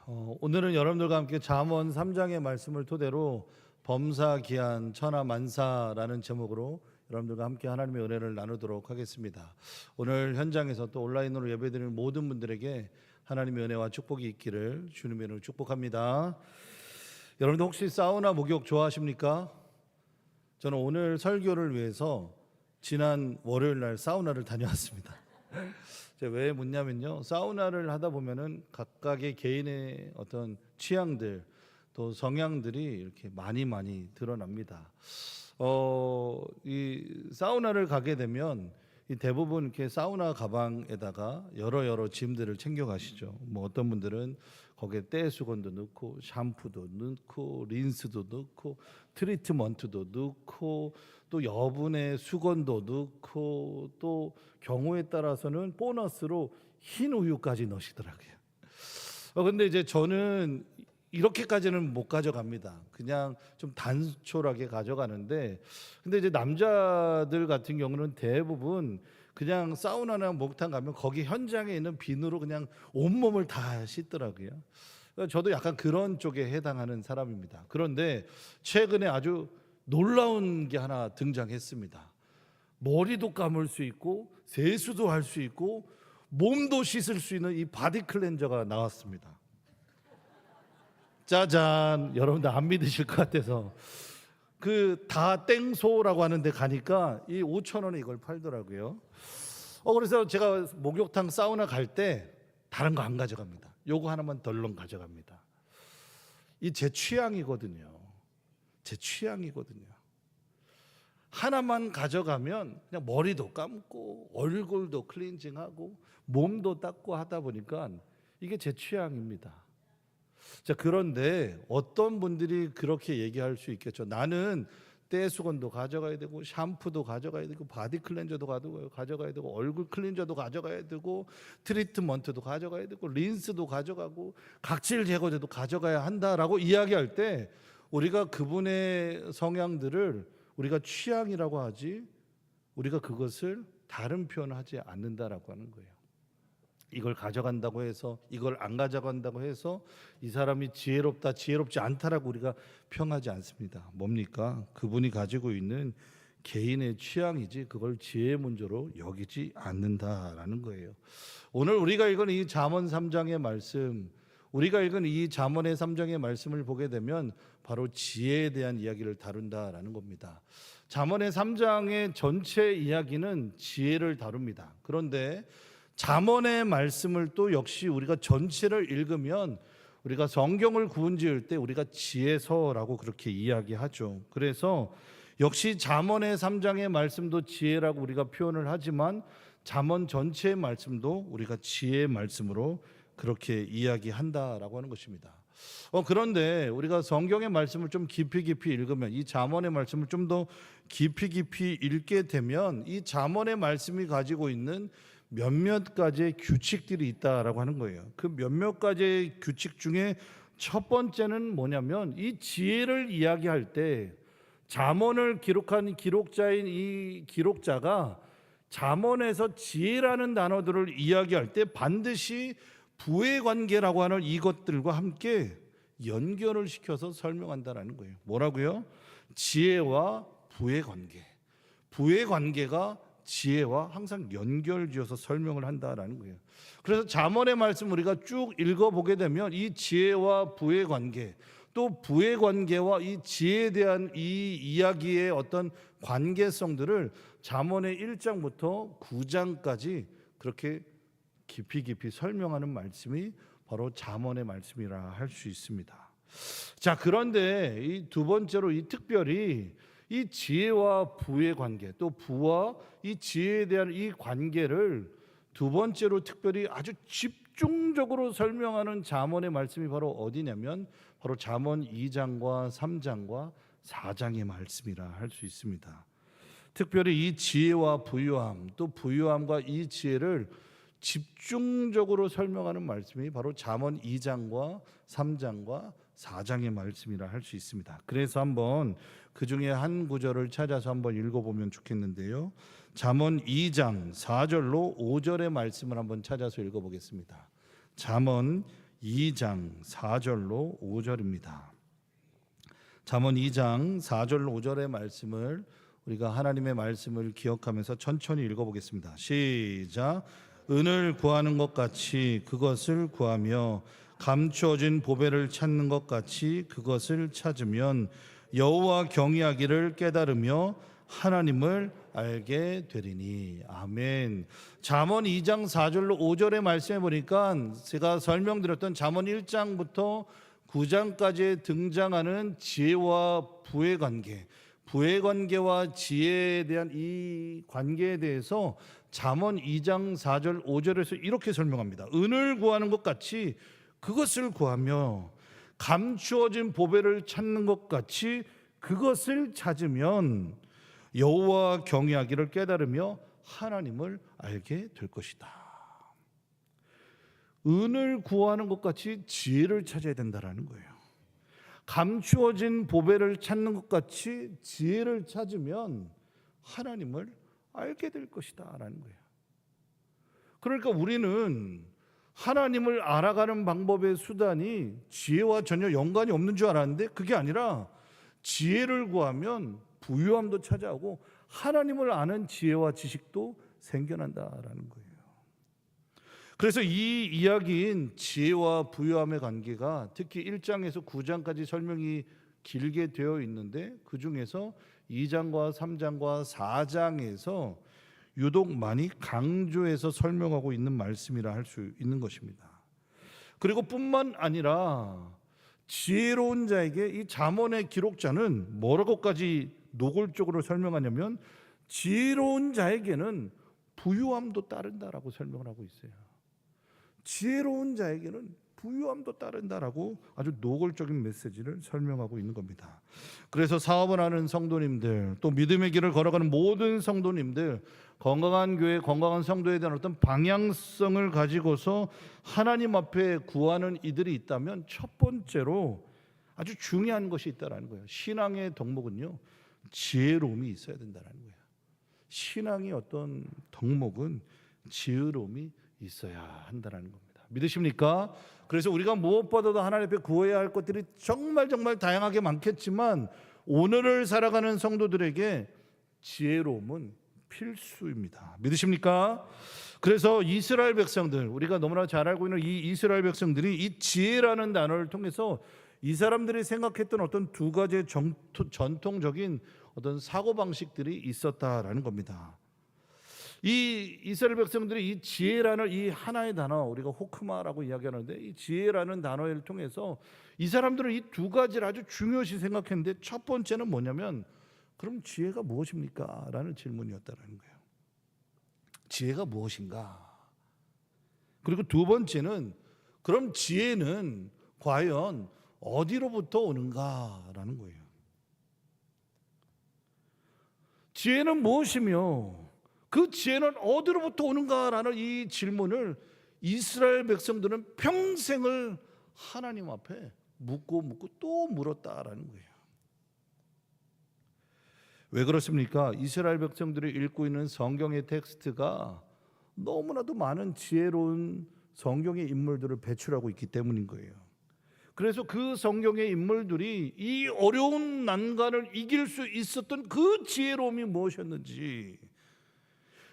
오늘은 여러분들과 함께 잠언 3장의 말씀을 토대로 범사기한 천하만사라는 제목으로 여러분들과 함께 하나님의 은혜를 나누도록 하겠습니다. 오늘 현장에서 또 온라인으로 예배드리는 모든 분들에게 하나님의 은혜와 축복이 있기를 주님의 이름으로 축복합니다. 여러분들 혹시 사우나 목욕 좋아하십니까? 저는 오늘 설교를 위해서 지난 월요일 날 사우나를 다녀왔습니다. 제가 왜 묻냐면요, 사우나를 하다 보면은 각각의 개인의 어떤 취향들 또 성향들이 이렇게 많이 드러납니다. 이 사우나를 가게 되면 이 대부분 이렇게 사우나 가방에다가 여러 짐들을 챙겨 가시죠. 뭐 어떤 분들은 거기에 떼수건도 넣고 샴푸도 넣고 린스도 넣고 트리트먼트도 넣고 또 여분의 수건도 넣고 또 경우에 따라서는 보너스로 흰 우유까지 넣으시더라고요. 근데 이제 저는 이렇게까지는 못 가져갑니다. 그냥 좀 단촐하게 가져가는데, 근데 이제 남자들 같은 경우는 대부분 그냥 사우나나 목욕탕 가면 거기 현장에 있는 비누로 그냥 온몸을 다 씻더라고요. 저도 약간 그런 쪽에 해당하는 사람입니다. 그런데 최근에 아주 놀라운 게 하나 등장했습니다. 머리도 감을 수 있고 세수도 할 수 있고 몸도 씻을 수 있는 이 바디 클렌저가 나왔습니다. 짜잔. 여러분들 안 믿으실 것 같아서 그 다 땡소라고 하는데 가니까 이 5,000원에 이걸 팔더라고요. 그래서 제가 목욕탕 사우나 갈 때 다른 거 안 가져갑니다. 요거 하나만 덜렁 가져갑니다. 이 제 취향이거든요. 제 취향이거든요. 하나만 가져가면 그냥 머리도 감고 얼굴도 클렌징하고 몸도 닦고 하다 보니까 이게 제 취향입니다. 자, 그런데 어떤 분들이 그렇게 얘기할 수 있겠죠. 나는 떼수건도 가져가야 되고 샴푸도 가져가야 되고 바디 클렌저도 가져가야 되고 얼굴 클렌저도 가져가야 되고 트리트먼트도 가져가야 되고 린스도 가져가고 각질 제거제도 가져가야 한다라고 이야기할 때 우리가 그분의 성향들을 우리가 취향이라고 하지 우리가 그것을 다른 표현을 하지 않는다라고 하는 거예요. 이걸 가져간다고 해서 이걸 안 가져간다고 해서 이 사람이 지혜롭다 지혜롭지 않다라고 우리가 평하지 않습니다. 뭡니까? 그분이 가지고 있는 개인의 취향이지 그걸 지혜의 문제로 여기지 않는다라는 거예요. 오늘 우리가 읽은 이 잠언 3장의 말씀, 우리가 읽은 이 잠언의 3장의 말씀을 보게 되면 바로 지혜에 대한 이야기를 다룬다라는 겁니다. 잠언의 3장의 전체 이야기는 지혜를 다룹니다. 그런데 잠언의 말씀을 또 역시 우리가 전체를 읽으면 우리가 성경을 구분지을 때 우리가 지혜서라고 그렇게 이야기하죠. 그래서 역시 잠언의 3장의 말씀도 지혜라고 우리가 표현을 하지만 잠언 전체의 말씀도 우리가 지혜의 말씀으로 그렇게 이야기한다라고 하는 것입니다. 그런데 우리가 성경의 말씀을 좀 깊이 읽으면 이 잠언의 말씀을 좀 더 깊이 읽게 되면 이 잠언의 말씀이 가지고 있는 몇몇 가지의 규칙들이 있다라고 하는 거예요. 그 몇몇 가지의 규칙 중에 첫 번째는 뭐냐면 이 지혜를 이야기할 때 잠언을 기록한 기록자인 이 기록자가 잠언에서 지혜라는 단어들을 이야기할 때 반드시 부의 관계라고 하는 이것들과 함께 연결을 시켜서 설명한다라는 거예요. 뭐라고요? 지혜와 부의 관계. 부의 관계가 지혜와 항상 연결지어서 설명을 한다라는 거예요. 그래서 잠언의 말씀 우리가 쭉 읽어보게 되면 이 지혜와 부의 관계, 또 부의 관계와 이 지혜에 대한 이 이야기의 어떤 관계성들을 잠언의 1장부터 9장까지 그렇게 깊이 설명하는 말씀이 바로 잠언의 말씀이라 할 수 있습니다. 자, 그런데 이 두 번째로 이 특별히 이 지혜와 부의 관계, 또 부와 이 지혜에 대한 이 관계를 두 번째로 특별히 아주 집중적으로 설명하는 잠언의 말씀이 바로 어디냐면 바로 잠언 2장과 3장과 4장의 말씀이라 할 수 있습니다. 특별히 이 지혜와 부유함, 또 부유함과 이 지혜를 집중적으로 설명하는 말씀이 바로 잠언 2장과 3장과 4장의 말씀이라 할 수 있습니다. 그래서 한번 그 중에 한 구절을 찾아서 한번 읽어보면 좋겠는데요. 잠언 2장 4절로 5절의 말씀을 한번 찾아서 읽어보겠습니다. 잠언 2장 4절로 5절입니다. 잠언 2장 4절로 5절의 말씀을 우리가 하나님의 말씀을 기억하면서 천천히 읽어보겠습니다. 시작. 은을 구하는 것 같이 그것을 구하며 감추어진 보배를 찾는 것 같이 그것을 찾으면 여호와 경외하기를 깨달으며 하나님을 알게 되리니. 아멘. 잠언 2장 4절로 5절의 말씀에 보니까 제가 설명드렸던 잠언 1장부터 9장까지 등장하는 지혜와 부의 관계, 부의 관계와 지혜에 대한 이 관계에 대해서 잠언 2장 4절 5절에서 이렇게 설명합니다. 은을 구하는 것 같이 그것을 구하며 감추어진 보배를 찾는 것 같이 그것을 찾으면 여호와 경외하기를 깨달으며 하나님을 알게 될 것이다. 은을 구하는 것 같이 지혜를 찾아야 된다라는 거예요. 감추어진 보배를 찾는 것 같이 지혜를 찾으면 하나님을 알게 될 것이다라는 거예요. 그러니까 우리는 하나님을 알아가는 방법의 수단이 지혜와 전혀 연관이 없는 줄 알았는데 그게 아니라 지혜를 구하면 부유함도 찾아오고 하나님을 아는 지혜와 지식도 생겨난다라는 거예요. 그래서 이 이야기인 지혜와 부유함의 관계가 특히 1장에서 9장까지 설명이 길게 되어 있는데 그 중에서 2장과 3장과 4장에서 유독 많이 강조해서 설명하고 있는 말씀이라 할 수 있는 것입니다. 그리고 뿐만 아니라 지혜로운 자에게 이 잠언의 기록자는 뭐라고까지 노골적으로 설명하냐면 지혜로운 자에게는 부유함도 따른다라고 설명을 하고 있어요. 지혜로운 자에게는 부유함도 따른다라고 아주 노골적인 메시지를 설명하고 있는 겁니다. 그래서 사업을 하는 성도님들, 또 믿음의 길을 걸어가는 모든 성도님들, 건강한 교회, 건강한 성도에 대한 어떤 방향성을 가지고서 하나님 앞에 구하는 이들이 있다면 첫 번째로 아주 중요한 것이 있다라는 거예요. 신앙의 덕목은요, 지혜로움이 있어야 된다는 거예요. 신앙의 어떤 덕목은 지혜로움이 있어야 한다는 겁니다. 믿으십니까? 그래서 우리가 무엇보다도 하나님 앞에 구해야 할 것들이 정말 다양하게 많겠지만 오늘을 살아가는 성도들에게 지혜로움은 필수입니다. 믿으십니까? 그래서 이스라엘 백성들, 우리가 너무나 잘 알고 있는 이 이스라엘 백성들이 이 지혜라는 단어를 통해서 이 사람들이 생각했던 어떤 두 가지의 전통적인 어떤 사고방식들이 있었다라는 겁니다. 이 이스라엘 백성들이 이 지혜라는 이 하나의 단어, 우리가 호크마라고 이야기하는데 이 지혜라는 단어를 통해서 이 사람들은 이 두 가지를 아주 중요시 생각했는데 첫 번째는 뭐냐면 그럼 지혜가 무엇입니까? 라는 질문이었다는 거예요. 지혜가 무엇인가? 그리고 두 번째는 그럼 지혜는 과연 어디로부터 오는가? 라는 거예요. 지혜는 무엇이며 그 지혜는 어디로부터 오는가라는 이 질문을 이스라엘 백성들은 평생을 하나님 앞에 묻고 또 물었다라는 거예요. 왜 그렇습니까? 이스라엘 백성들이 읽고 있는 성경의 텍스트가 너무나도 많은 지혜로운 성경의 인물들을 배출하고 있기 때문인 거예요. 그래서 그 성경의 인물들이 이 어려운 난관을 이길 수 있었던 그 지혜로움이 무엇이었는지,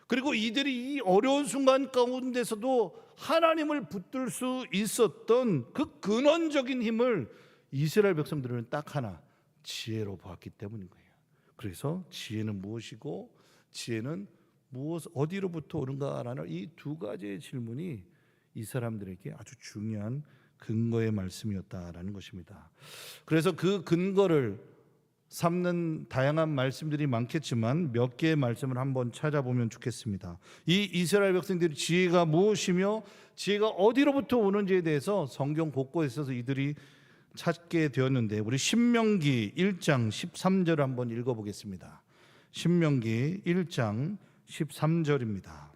그리고 이들이 이 어려운 순간 가운데서도 하나님을 붙들 수 있었던 그 근원적인 힘을 이스라엘 백성들은 딱 하나, 지혜로 보았기 때문인 거예요. 그래서 지혜는 무엇이고 지혜는 어디로부터 오는가라는 이 두 가지의 질문이 이 사람들에게 아주 중요한 근거의 말씀이었다라는 것입니다. 그래서 그 근거를 삼는 다양한 말씀들이 많겠지만 몇 개의 말씀을 한번 찾아보면 좋겠습니다. 이 이스라엘 백성들의 지혜가 무엇이며 지혜가 어디로부터 오는지에 대해서 성경 곳곳에서 이들이 찾게 되었는데, 우리 신명기 1장 13절을 한번 읽어보겠습니다. 신명기 1장 13절입니다.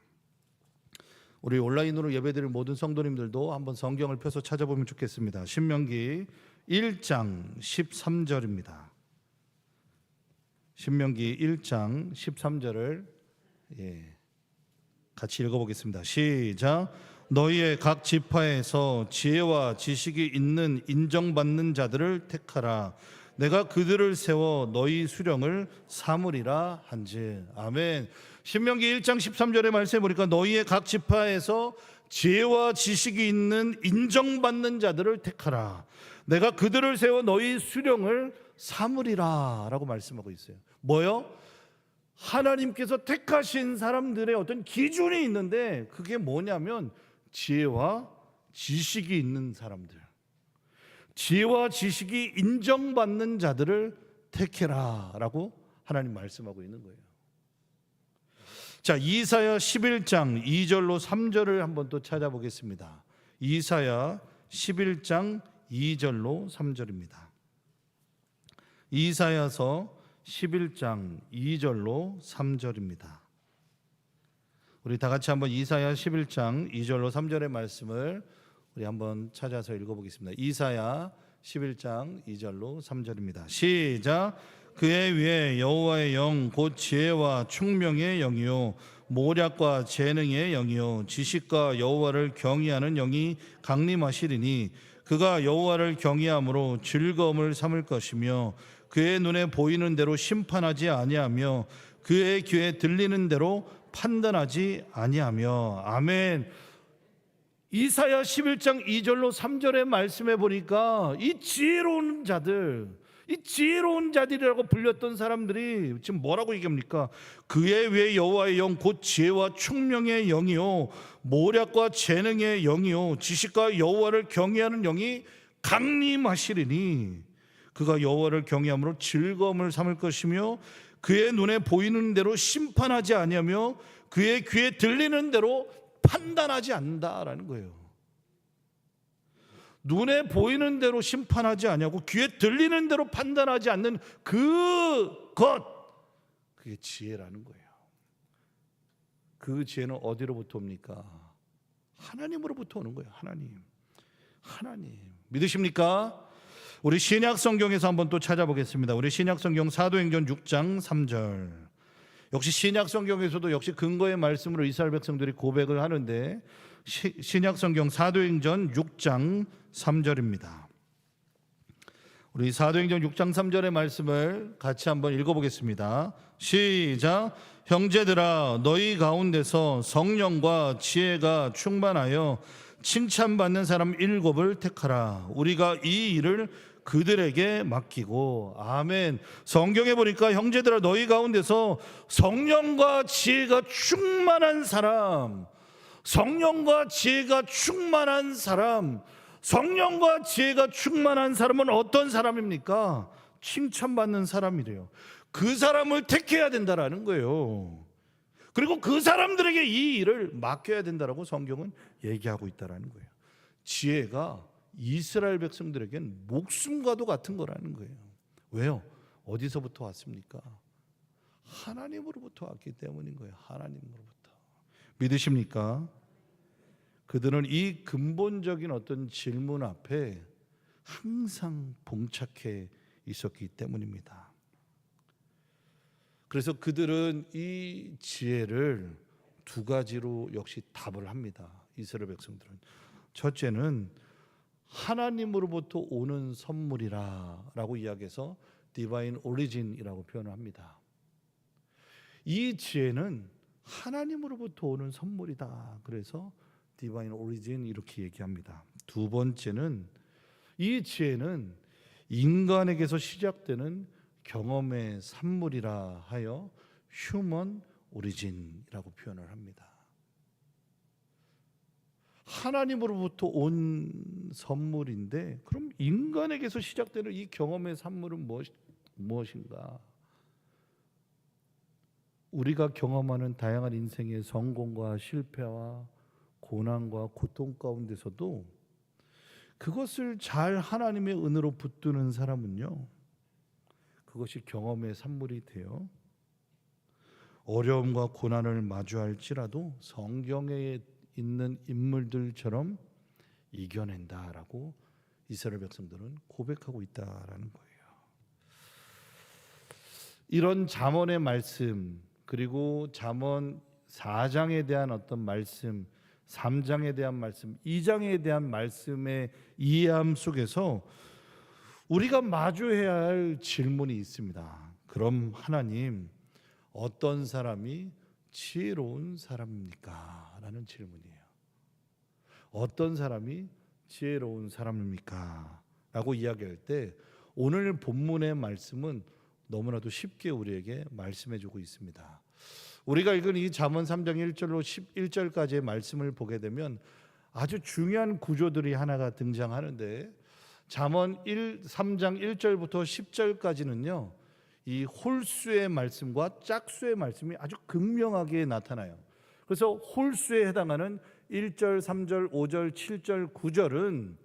우리 온라인으로 예배드릴 모든 성도님들도 한번 성경을 펴서 찾아보면 좋겠습니다. 신명기 1장 13절입니다. 신명기 1장 13절을 같이 읽어보겠습니다. 시작. 너희의 각 지파에서 지혜와 지식이 있는 인정받는 자들을 택하라. 내가 그들을 세워 너희 수령을 삼으리라 한지. 아멘. 신명기 1장 13절의 말씀에 보니까 너희의 각 지파에서 지혜와 지식이 있는 인정받는 자들을 택하라. 내가 그들을 세워 너희 수령을 삼으리라 라고 말씀하고 있어요. 뭐요? 하나님께서 택하신 사람들의 어떤 기준이 있는데 그게 뭐냐면 지혜와 지식이 있는 사람들, 지혜와 지식이 인정받는 자들을 택해라 라고 하나님 말씀하고 있는 거예요. 자, 이사야 11장 2절로 3절을 한번 또 찾아보겠습니다. 이사야 11장 2절로 3절입니다. 이사야서 11장 2절로 3절입니다. 우리 다 같이 한번 이사야 11장 2절로 3절의 말씀을 우리 한번 찾아서 읽어보겠습니다. 이사야 11장 2절로 3절입니다. 시작. 그의 위에 여호와의 영 곧 지혜와 총명의 영이요 모략과 재능의 영이요 지식과 여호와를 경외하는 영이 강림하시리니 그가 여호와를 경외함으로 즐거움을 삼을 것이며 그의 눈에 보이는 대로 심판하지 아니하며 그의 귀에 들리는 대로 판단하지 아니하며. 아멘. 이사야 11장 2절로 3절의 말씀에 보니까 이 지혜로운 자들, 이 지혜로운 자들이라고 불렸던 사람들이 지금 뭐라고 얘기합니까? 그의 위에 여호와의 영 곧 지혜와 총명의 영이요 모략과 재능의 영이요 지식과 여호와를 경외하는 영이 강림하시리니 그가 여호와를 경외함으로 즐거움을 삼을 것이며 그의 눈에 보이는 대로 심판하지 아니하며 그의 귀에 들리는 대로 판단하지 않는다라는 거예요. 눈에 보이는 대로 심판하지 아니하고 귀에 들리는 대로 판단하지 않는 그것, 그게 지혜라는 거예요. 그 지혜는 어디로부터 옵니까? 하나님으로부터 오는 거예요. 하나님 믿으십니까? 우리 신약 성경에서 한번 또 찾아보겠습니다. 우리 신약 성경 사도행전 6장 3절. 역시 신약 성경에서도 역시 근거의 말씀으로 이스라엘 백성들이 고백을 하는데 신약 성경 사도행전 6장 3절입니다. 우리 사도행전 6장 3절의 말씀을 같이 한번 읽어보겠습니다. 시작. 형제들아 너희 가운데서 성령과 지혜가 충만하여 칭찬받는 사람 7을 택하라. 우리가 이 일을 그들에게 맡기고. 아멘. 성경에 보니까 형제들아 너희 가운데서 성령과 지혜가 충만한 사람, 성령과 지혜가 충만한 사람, 성령과 지혜가 충만한 사람은 어떤 사람입니까? 칭찬받는 사람이래요. 그 사람을 택해야 된다라는 거예요. 그리고 그 사람들에게 이 일을 맡겨야 된다라고 성경은 얘기하고 있다라는 거예요. 지혜가 이스라엘 백성들에겐 목숨과도 같은 거라는 거예요. 왜요? 어디서부터 왔습니까? 하나님으로부터 왔기 때문인 거예요. 하나님으로부터. 믿으십니까? 그들은 이 근본적인 어떤 질문 앞에 항상 봉착해 있었기 때문입니다. 그래서 그들은 이 지혜를 두 가지로 역시 답을 합니다. 이스라엘 백성들은. 첫째는 하나님으로부터 오는 선물이라고 이야기해서 디바인 오리진이라고 표현을 합니다. 이 지혜는 하나님으로부터 오는 선물이다. 그래서 디바인 오리진 이렇게 얘기합니다. 두 번째는 이 지혜는 인간에게서 시작되는 경험의 산물이라 하여 휴먼 오리진이라고 표현을 합니다. 하나님으로부터 온 선물인데 그럼 인간에게서 시작되는 이 경험의 산물은 무엇인가? 우리가 경험하는 다양한 인생의 성공과 실패와 고난과 고통 가운데서도 그것을 잘 하나님의 은혜로 붙드는 사람은요, 그것이 경험의 산물이 되어 어려움과 고난을 마주할지라도 성경에 있는 인물들처럼 이겨낸다라고 이스라엘 백성들은 고백하고 있다라는 거예요. 이런 잠언의 말씀, 그리고 잠언 4장에 대한 어떤 말씀, 3장에 대한 말씀, 2장에 대한 말씀의 이해함 속에서 우리가 마주해야 할 질문이 있습니다. 그럼 하나님, 어떤 사람이 지혜로운 사람입니까? 라는 질문이에요. 어떤 사람이 지혜로운 사람입니까? 라고 이야기할 때 오늘 본문의 말씀은 너무나도 쉽게 우리에게 말씀해주고 있습니다. 우리가 읽은 이 잠언 3장 1절로 11절까지의 말씀을 보게 되면 아주 중요한 구조들이 하나가 등장하는데, 잠언 3장 1절부터 10절까지는요 이 홀수의 말씀과 짝수의 말씀이 아주 극명하게 나타나요. 그래서 홀수에 해당하는 1절, 3절, 5절, 7절, 9절은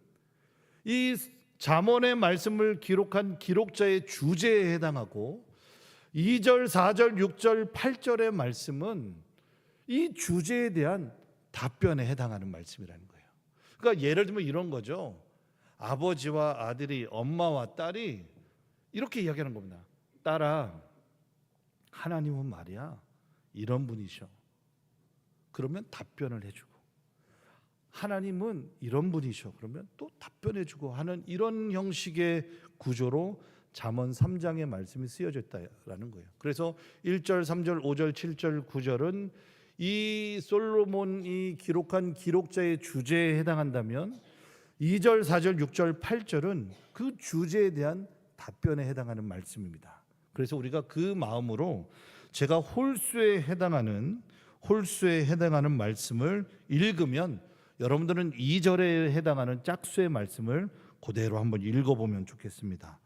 이 잠언의 말씀을 기록한 기록자의 주제에 해당하고, 2절, 4절, 6절, 8절의 말씀은 이 주제에 대한 답변에 해당하는 말씀이라는 거예요. 그러니까 예를 들면 이런 거죠. 아버지와 아들이, 엄마와 딸이 이렇게 이야기하는 겁니다. 딸아, 하나님은 말이야 이런 분이셔. 그러면 답변을 해주고, 하나님은 이런 분이셔. 그러면 또 답변해주고 하는 이런 형식의 구조로 잠언 3장의 말씀이 쓰여졌다라는 거예요. 그래서 1절, 3절, 5절, 7절, 9절은 이 솔로몬이 기록한 기록자의 주제에 해당한다면, 2절, 4절, 6절, 8절은 그 주제에 대한 답변에 해당하는 말씀입니다. 그래서 우리가 그 마음으로 제가 홀수에 해당하는 말씀을 읽으면 여러분들은 2절에 해당하는 짝수의 말씀을 그대로 한번 읽어보면 좋겠습니다.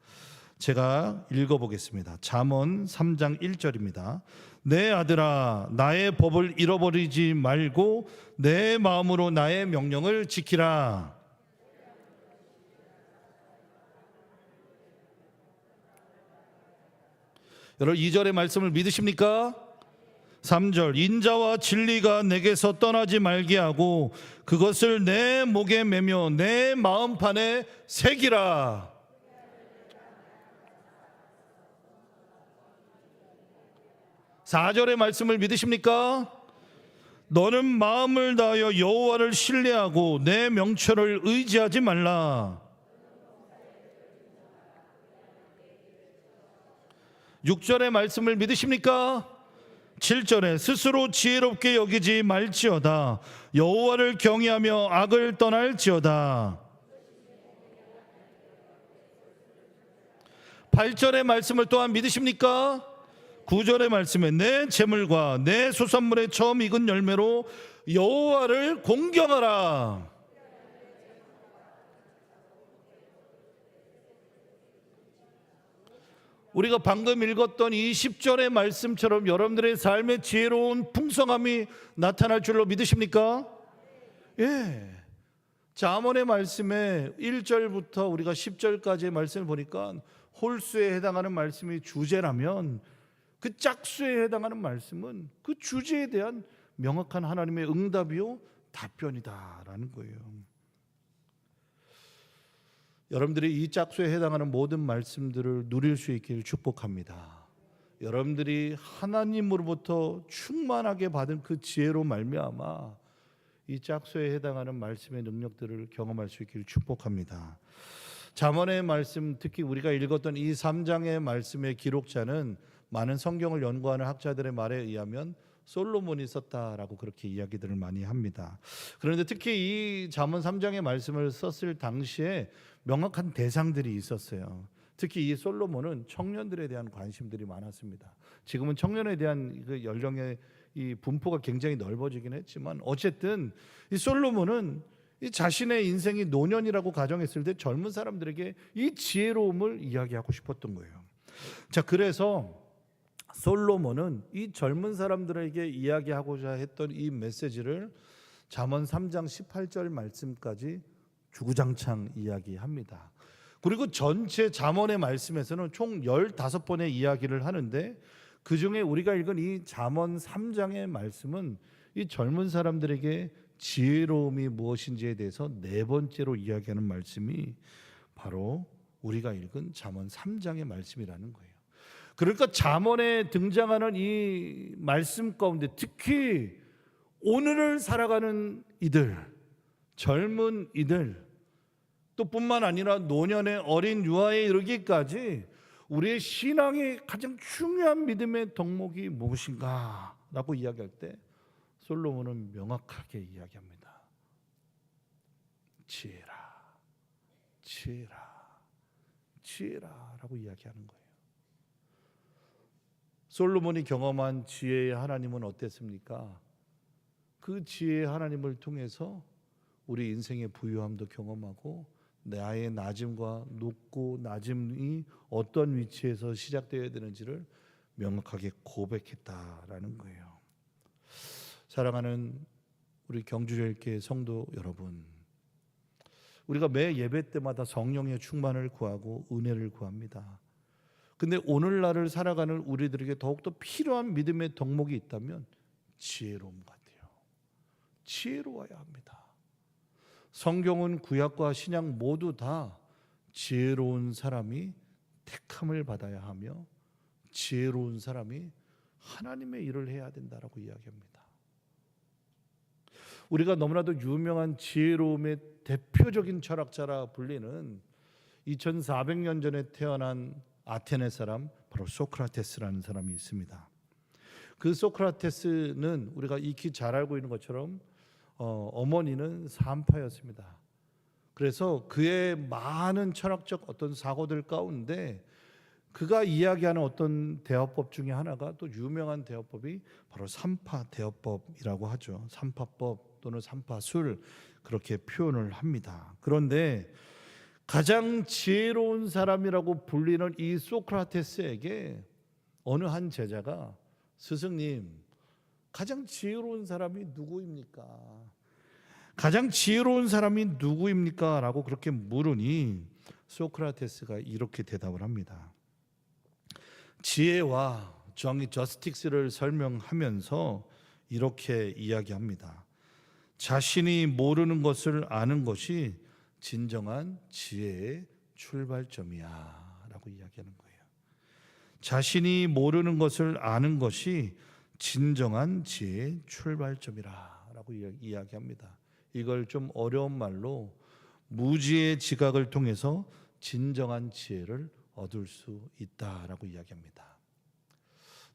제가 읽어보겠습니다. 잠언 3장 1절입니다. 내 아들아, 나의 법을 잃어버리지 말고 내 마음으로 나의 명령을 지키라. 여러분 2절의 말씀을 믿으십니까? 3절, 인자와 진리가 내게서 떠나지 말게 하고 그것을 내 목에 매며 내 마음판에 새기라. 4절의 말씀을 믿으십니까? 너는 마음을 다하여 여호와를 신뢰하고 내 명철을 의지하지 말라. 6절의 말씀을 믿으십니까? 7절에 스스로 지혜롭게 여기지 말지어다. 여호와를 경외하며 악을 떠날지어다. 8절의 말씀을 또한 믿으십니까? 9절의 말씀에 내 재물과 내 소산물의 처음 익은 열매로 여호와를 공경하라. 우리가 방금 읽었던 이 10절의 말씀처럼 여러분들의 삶의 지혜로운 풍성함이 나타날 줄로 믿으십니까? 예. 잠언의 말씀에 1절부터 우리가 10절까지의 말씀을 보니까 홀수에 해당하는 말씀이 주제라면, 그 짝수에 해당하는 말씀은 그 주제에 대한 명확한 하나님의 응답이요 답변이다라는 거예요. 여러분들이 이 짝수에 해당하는 모든 말씀들을 누릴 수 있기를 축복합니다. 여러분들이 하나님으로부터 충만하게 받은 그 지혜로 말미암아 이 짝수에 해당하는 말씀의 능력들을 경험할 수 있기를 축복합니다. 잠언의 말씀, 특히 우리가 읽었던 이 3장의 말씀의 기록자는 많은 성경을 연구하는 학자들의 말에 의하면 솔로몬이 썼다라고 그렇게 이야기들을 많이 합니다. 그런데 특히 이 잠언 3장의 말씀을 썼을 당시에 명확한 대상들이 있었어요. 특히 이 솔로몬은 청년들에 대한 관심들이 많았습니다. 지금은 청년에 대한 그 연령의 이 분포가 굉장히 넓어지긴 했지만, 어쨌든 이 솔로몬은 이 자신의 인생이 노년이라고 가정했을 때 젊은 사람들에게 이 지혜로움을 이야기하고 싶었던 거예요. 자, 그래서 솔로몬은 이 젊은 사람들에게 이야기하고자 했던 이 메시지를 잠언 3장 18절 말씀까지 주구장창 이야기합니다. 그리고 전체 잠언의 말씀에서는 총 15번의 이야기를 하는데, 그 중에 우리가 읽은 이 잠언 3장의 말씀은 이 젊은 사람들에게 지혜로움이 무엇인지에 대해서 4번째로 이야기하는 말씀이 바로 우리가 읽은 잠언 3장의 말씀이라는 거예요. 그러니까 잠언에 등장하는 이 말씀 가운데 특히 오늘을 살아가는 이들, 젊은 이들, 또 뿐만 아니라 노년의 어린 유아에 이르기까지 우리의 신앙의 가장 중요한 믿음의 덕목이 무엇인가 라고 이야기할 때 솔로몬은 명확하게 이야기합니다. 지혜라, 지혜라, 지혜라 라고 이야기하는 거예요. 솔로몬이 경험한 지혜의 하나님은 어땠습니까? 그 지혜의 하나님을 통해서 우리 인생의 부유함도 경험하고 나의 낮음과 높고 낮음이 어떤 위치에서 시작되어야 되는지를 명확하게 고백했다라는 거예요. 사랑하는 우리 경주교회 성도 여러분, 우리가 매 예배 때마다 성령의 충만을 구하고 은혜를 구합니다. 근데 오늘날을 살아가는 우리들에게 더욱더 필요한 믿음의 덕목이 있다면 지혜로움 같아요. 지혜로워야 합니다. 성경은 구약과 신약 모두 다 지혜로운 사람이 택함을 받아야 하며 지혜로운 사람이 하나님의 일을 해야 된다라고 이야기합니다. 우리가 너무나도 유명한 지혜로움의 대표적인 철학자라 불리는 2400년 전에 태어난 아테네 사람, 바로 소크라테스라는 사람이 있습니다. 그 소크라테스는 우리가 익히 잘 알고 있는 것처럼 어머니는 산파였습니다. 그래서 그의 많은 철학적 어떤 사고들 가운데 그가 이야기하는 어떤 대화법 중에 하나가 또 유명한 대화법이 바로 삼파 대화법이라고 하죠. 삼파법 또는 삼파술 그렇게 표현을 합니다. 그런데 가장 지혜로운 사람이라고 불리는 이 소크라테스에게 어느 한 제자가 스승님, 가장 지혜로운 사람이 누구입니까? 가장 지혜로운 사람이 누구입니까? 라고 그렇게 물으니 소크라테스가 이렇게 대답을 합니다. 지혜와 정의 저스틱스를 설명하면서 이렇게 이야기합니다. 자신이 모르는 것을 아는 것이 진정한 지혜의 출발점이야 라고 이야기하는 거예요. 자신이 모르는 것을 아는 것이 진정한 지혜의 출발점이라 라고 이야기합니다. 이걸 좀 어려운 말로 무지의 지각을 통해서 진정한 지혜를 얻을 수 있다라고 이야기합니다.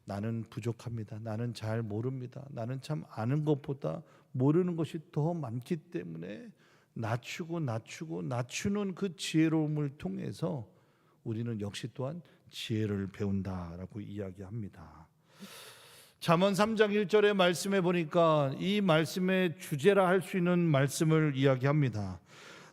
나는 부족합니다. 나는 잘 모릅니다. 나는 참 아는 것보다 모르는 것이 더 많기 때문에 낮추는 그 지혜로움을 통해서 우리는 역시 또한 지혜를 배운다라고 이야기합니다. 잠언 3장 1절의 말씀에 보니까 이 말씀의 주제라 할 수 있는 말씀을 이야기합니다.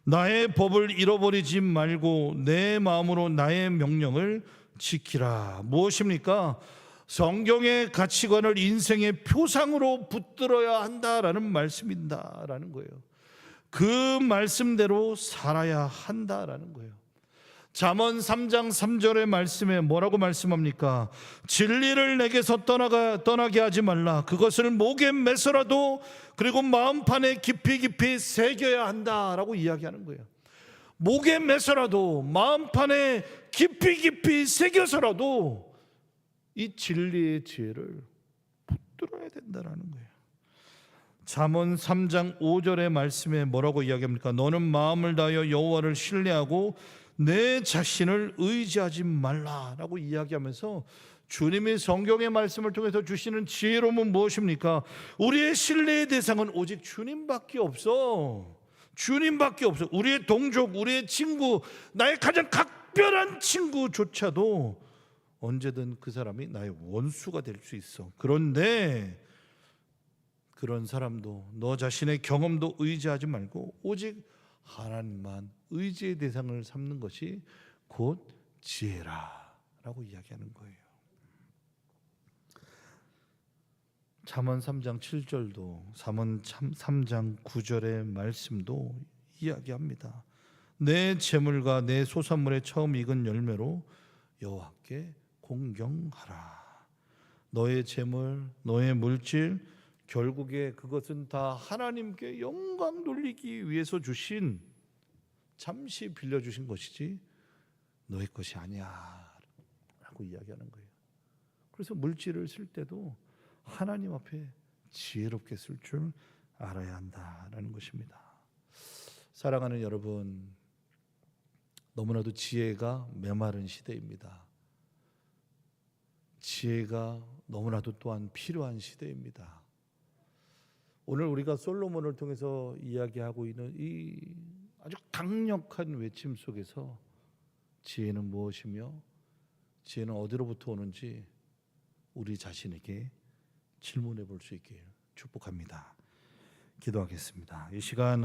나의 법을 잃어버리지 말고 내 마음으로 나의 명령을 지키라. 무엇입니까? 성경의 가치관을 인생의 표상으로 붙들어야 한다라는 말씀이다라는 거예요. 그 말씀대로 살아야 한다라는 거예요. 잠언 3장 3절의 말씀에 뭐라고 말씀합니까? 진리를 내게서 떠나게 하지 말라. 그것을 목에 매서라도 그리고 마음판에 깊이 새겨야 한다라고 이야기하는 거예요. 목에 매서라도 마음판에 깊이 새겨서라도 이 진리의 지혜를 붙들어야 된다라는 거예요. 잠언 3장 5절의 말씀에 뭐라고 이야기합니까? 너는 마음을 다하여 여호와를 신뢰하고 내 자신을 의지하지 말라라고 이야기하면서 주님이 성경의 말씀을 통해서 주시는 지혜로움은 무엇입니까? 우리의 신뢰의 대상은 오직 주님밖에 없어. 주님밖에 없어. 우리의 동족, 우리의 친구, 나의 가장 각별한 친구조차도 언제든 그 사람이 나의 원수가 될 수 있어. 그런데 그런 사람도 너 자신의 경험도 의지하지 말고 오직 하나님만 의지의 대상을 삼는 것이 곧 지혜라라고 이야기하는 거예요. 잠언 3장 7절도 잠언 3장 9절의 말씀도 이야기합니다. 내 재물과 내 소산물의 처음 익은 열매로 여호와께 공경하라. 너의 재물, 너의 물질, 결국에 그것은 다 하나님께 영광 돌리기 위해서 주신, 잠시 빌려주신 것이지 너의 것이 아니야 라고 이야기하는 거예요. 그래서 물질을 쓸 때도 하나님 앞에 지혜롭게 쓸 줄 알아야 한다라는 것입니다. 사랑하는 여러분, 너무나도 지혜가 메마른 시대입니다. 지혜가 너무나도 또한 필요한 시대입니다. 오늘 우리가 솔로몬을 통해서 이야기하고 있는 이 아주 강력한 외침 속에서 지혜는 무엇이며 지혜는 어디로부터 오는지 우리 자신에게 질문해 볼 수 있길 축복합니다. 기도하겠습니다. 이 시간